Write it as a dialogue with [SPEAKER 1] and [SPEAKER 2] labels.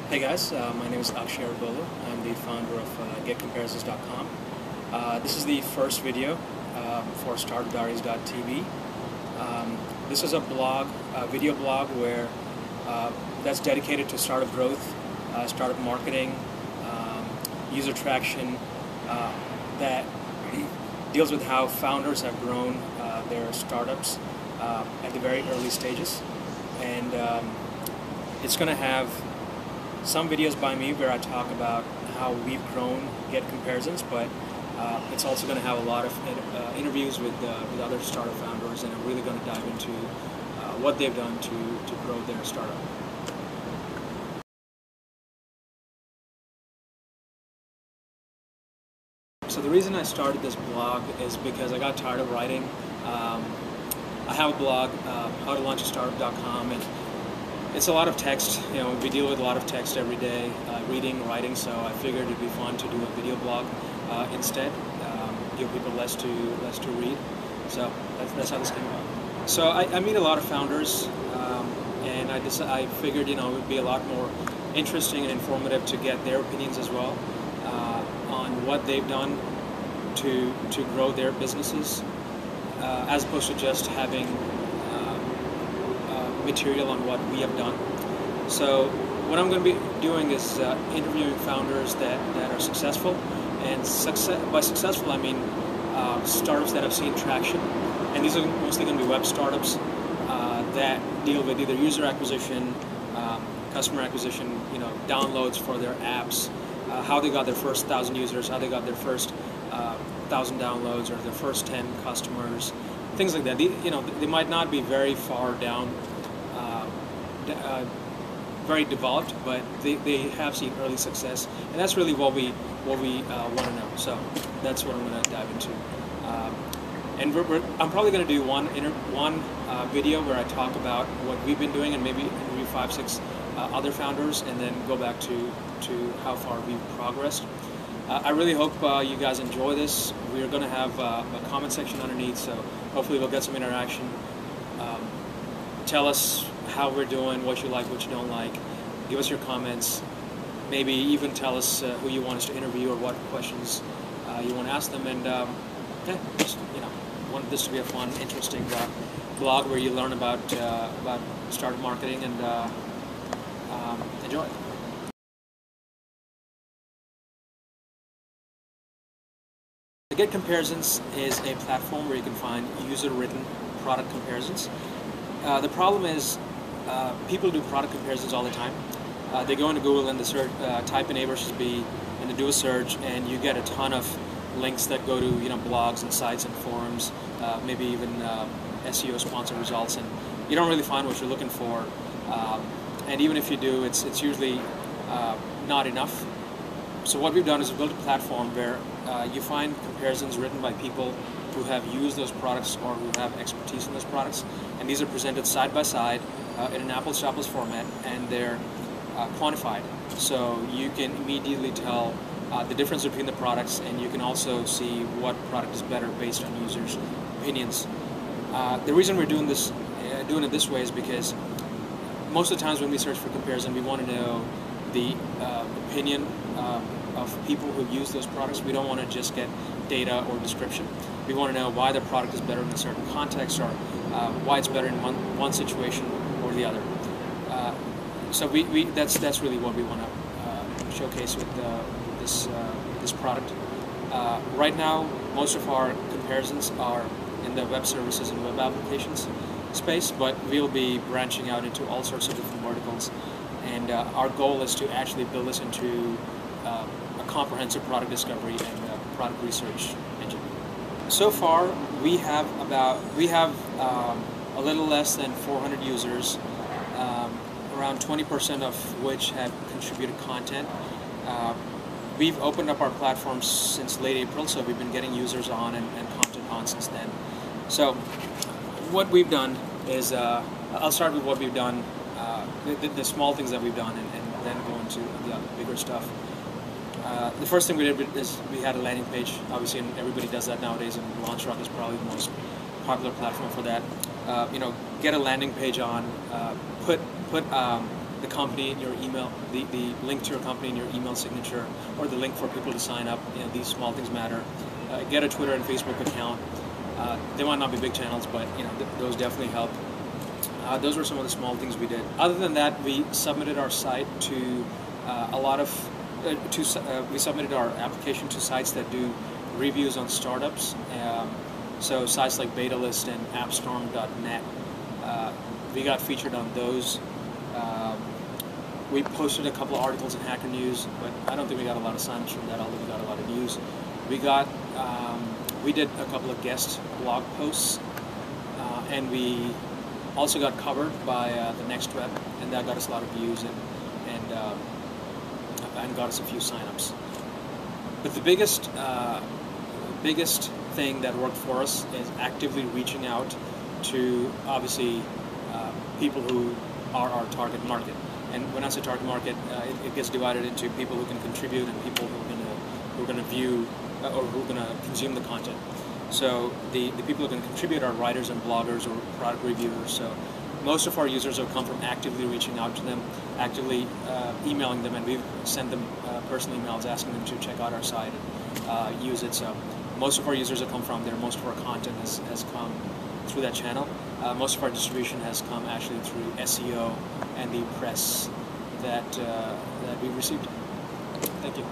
[SPEAKER 1] Hey guys, my name is Akshay. I'm the founder of GetComparisons.com. This is the first video for StartupDiaries.tv. This is a blog, a video blog where that's dedicated to startup growth, startup marketing, user traction, that deals with how founders have grown their startups at the very early stages. And it's going to have some videos by me where I talk about how we've grown GetComparisons, but it's also going to have a lot of interviews with other startup founders, and I'm really going to dive into what they've done to grow their startup. So the reason I started this blog is because I got tired of writing. I have a blog, howtolaunchistartup.com, and it's a lot of text. You know, we deal with a lot of text every day, reading, writing. So I figured it'd be fun to do a video blog instead, give people less to read. So that's how this came about. So I meet a lot of founders, and I figured it would be a lot more interesting and informative to get their opinions as well on what they've done to grow their businesses, as opposed to just having material on what we have done. So what I'm going to be doing is interviewing founders that are successful, and by successful I mean startups that have seen traction, and these are mostly going to be web startups that deal with either user acquisition, customer acquisition, downloads for their apps, how they got their first 1,000 users, how they got their first 1,000 downloads, or their first 10 customers, things like that. They might not be very far down, very developed, but they have seen early success, and that's really what we want to know. So that's what I'm going to dive into. And I'm probably going to do one video where I talk about what we've been doing, and maybe interview 5-6 other founders, and then go back to how far we've progressed. I really hope you guys enjoy this. We're going to have a comment section underneath, so hopefully we'll get some interaction. Tell us how we're doing, what you like, what you don't like. Give us your comments. Maybe even tell us who you want us to interview, or what questions you want to ask them. And just want this to be a fun, interesting blog where you learn about startup marketing, and enjoy it. GetComparisons is a platform where you can find user-written product comparisons. The problem is people do product comparisons all the time. They go into Google and they type in A versus B, and they do a search, and you get a ton of links that go to blogs and sites and forums, maybe even SEO sponsored results, and you don't really find what you're looking for. And even if you do, it's usually not enough. So what we've done is we've built a platform where you find comparisons written by people who have used those products or who have expertise in those products, and these are presented side by side in an apples to apples format, and they're quantified, so you can immediately tell the difference between the products, and you can also see what product is better based on users' opinions. The reason we're doing it this way is because most of the times when we search for comparison, we want to know the opinion of people who use those products. We don't want to just get data or description. We want to know why the product is better in a certain context, or why it's better in one situation or the other. So that's really what we want to showcase with this product. Right now, most of our comparisons are in the web services and web applications space, but we'll be branching out into all sorts of different verticals, and our goal is to actually build this into a comprehensive product discovery and product research engine. So far, we have a little less than 400 users, around 20% of which have contributed content. We've opened up our platform since late April, so we've been getting users on and content on since then. So what we've done is, I'll start with what we've done, the small things that we've done, and then go into the bigger stuff. The first thing we did is we had a landing page, obviously, and everybody does that nowadays, and LaunchRock is probably the most popular platform for that. Get a landing page on, put the company in your email, the link to your company in your email signature, or the link for people to sign up. These small things matter. Get a Twitter and Facebook account. They might not be big channels, but those definitely help. Those were some of the small things we did. Other than that, we submitted our site to a lot of. We submitted our application to sites that do reviews on startups. So sites like Betalist and AppStorm.net. We got featured on those. We posted a couple of articles in Hacker News, but I don't think we got a lot of signups from that, although we got a lot of news. We did a couple of guest blog posts, and we also got covered by the Next Web, and that got us a lot of views and got us a few signups. But the biggest thing that worked for us is actively reaching out to, obviously, people who are our target market. And when I say target market, it gets divided into people who can contribute and people who are going to view or who are going to consume the content. So the people who can contribute are writers and bloggers or product reviewers. So most of our users have come from actively reaching out to them, actively emailing them, and we've sent them personal emails asking them to check out our site and use it. So most of our users have come from there. Most of our content has come through that channel. Most of our distribution has come actually through SEO and the press that we've received. Thank you.